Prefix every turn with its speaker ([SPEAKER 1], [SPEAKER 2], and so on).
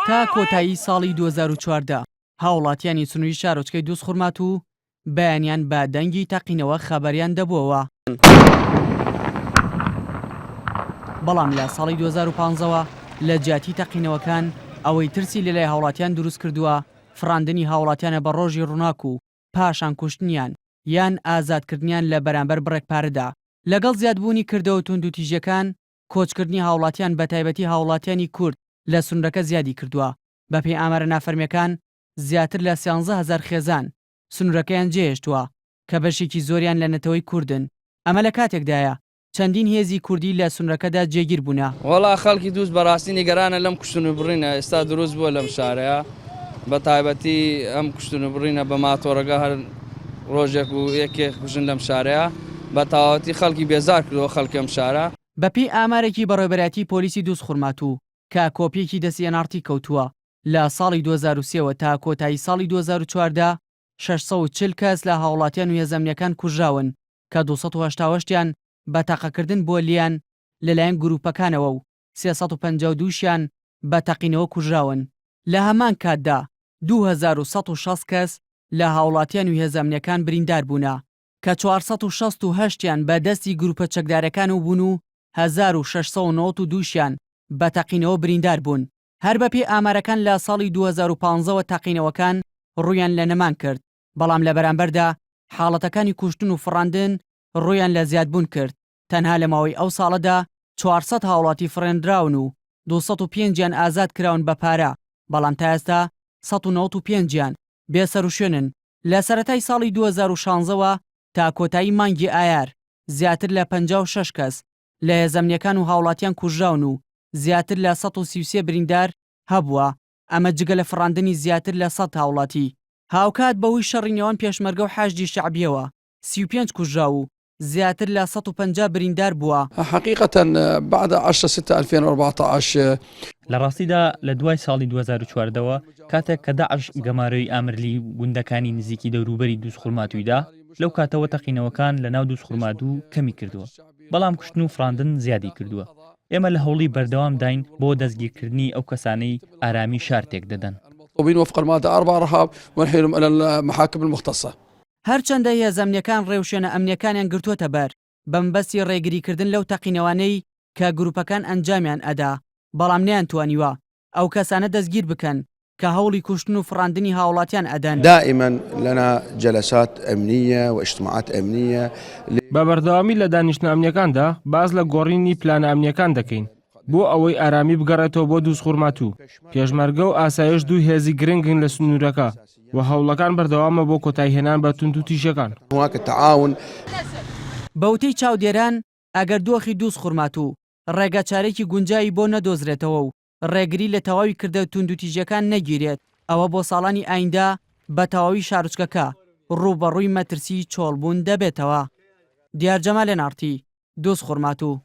[SPEAKER 1] تا کۆتایی ساڵی 2014 هاوڵاتیانی سنووری شارۆچکەی دووسخورمات و بەیانیان بە دەنگی تەقینەوە خەبەریان دەبووەوە. بەڵام لە ساڵی 2015ەوە لە جیاتی تەقینەوەکان ئەوەی ترسی لەلای هاوڵاتیان دروست کردووە فراندنی هاوڵاتیانە بە ڕۆژی ڕووناک و پاشان کوشتنیان یان ئازادکردنیان لە بەرامبەر بڕێکپارەدا. لەگەڵ زیادبوونی کردەوە توندوتیژەکان کۆچکردنی هاوڵاتیان بە تایبەتی هاوڵاتیانی کورد لە سنوورەکە زیادی کردووە. بەپێی ئامارە نافەرمیەکان زیاتر لە 11,000 خێزان سنوورەکەیان جێهێشتووە کە بەشێکی زۆریان لە نەتەوەی کوردن. ئەمە لە کاتێکدایە چەندین هێزی کوردی لە سنوورەکەدا جێگیر بوونە.
[SPEAKER 2] وەڵا خەڵکی دووست بەڕاستی نیگەرانە لەم کوشتن و بڕینە ئێستا دروست بووە لەم شارەیە بە تایبەتی ئەم کوشتن و بڕینە بە ماتۆڕەکە هەر ڕۆژێک و یەکێک کوژن لەم شارەیە بە تاواتی خەڵکی بێزار کردەوە خەڵکەم شارە.
[SPEAKER 1] بەپێی ئامارێکی بەڕێوەبەرەتی پۆلیسی دووسخورمات و کە کۆپیەکی دەستێنارتی کەوتووە لە ساڵی 2023 تا کۆتایی ساڵی 2014 640 کەس لە هاوڵاتیان و هێزەمنیەکان کوژراون کە 288یان بە تاقەکردن بۆ لیان لەلایەن گروپەکانەوە و 352شیان بە تەقینەوە کوژراون. لە هەمان کاتدا 2160 کەس لە هاوڵاتیان و هێزەمنیەکان بریندار بوونە کە 468یان بە دەستی گروپە چەکدارەکان و بوون و 1692شیان بە تەقینەوە بریندار بوون. هەر بەپێی ئامارەکان لە ساڵی 2015ەوە تەقینەوەکان ڕوویان لە نەمان کرد، بەڵام لە بەرامبەردا حاڵەتەکانی کوشتن و فڕاندن ڕوویان لە زیادبوون کرد. تەنها لە ماوەی ئەو ساڵەدا 400 هاوڵاتی فڕێنراون و 205یان ئازاد کراون بە پارە، بەڵام تا ئێستا 195یان بێسەر و شوێنن. لە سەرەتای ساڵی 2016ەوە تا کۆتایی مانگی ئایار زیاتر لە 56 کەس لە هێزەمنیەکان و هاوڵاتیان کوژراون و زیاتر لە 133 بریندار هەبووە. ئەمە جگە لە فڕاندنی زیاتر لە 100 هاوڵاتی. هاوکات بەوەی شەڕینەوەن پێشمەرگە و حەشدی شەعبیەوە 35 کوژرا و زیاتر لە 150 بریندار بووە.
[SPEAKER 3] حقیقەتەن بعد 10/6/2014
[SPEAKER 4] لە ڕاستیدا لە دوای ساڵی 2014ەوە کاتێک کە داعش گەمارەی ئامرلی گوندەکانی نزیکی دەوروبەری دووسخورماتوویدا لەو کاتەوە تەقینەوەکان لە ناو دووسخورمات و کەمی کردووە، بەڵام کوشتن و فراندن زیادی کردووە. ئێمە لە هەوڵی بەردەوام داین بۆ دەستگیرکردنی ئەو کەسانەی ئارامی شار تێک دەدەن.
[SPEAKER 3] وفق المادة 4 رهاب ونحيلهم إلى المحاكم المختصة.
[SPEAKER 1] هەرچەندە هێزەمنیەکان ڕێوشێنە ئەمنیەکانیان گرتووەتە بەر بەمبەستی ڕێگریکردن لەو تەقینەوانەی کە گروپەکان ئەنجامیان ئەدا، بەڵام نەیانتوانیوە ئەو کەسانە دەستگیر بکەن کە هەوڵی کوشتن و فڕاندنی هاوڵاتیان ئەدەن.
[SPEAKER 5] دائما لنا جلسات أمنية واجتماعات أمنية.
[SPEAKER 6] بەبەردەوامی لە دانیشتە ئەمنیەکاندا باز لە گۆڕینی پلانە ئەمنیەکان دەکەین بۆ ئەوەی ئارامی بگەڕێتەوە بۆ دووسخورمات و پێشمەرگە و ئاسایش دوو هێزی گرنگن لە سنوورەکە و هەوڵەکان بەردەوامە بۆ کۆتایهێنان بە توندوتیژەکان.
[SPEAKER 1] بەوتەی چاودێران ئەگەر دۆخی دووسخورمات و ڕێگە چارێکی گونجایی بۆ نەدۆزرێتەوە و ڕێگری لە تەواوی کردە توندوتیژەکان نەگیرێت، ئەوە بۆ ساڵانی ئایندا بە تەواوی شارۆچکەکە ڕووبەڕووی مەترسی چۆڵبوون دەبێتەوە. دیار جەمال نارتی، دووسخورمات و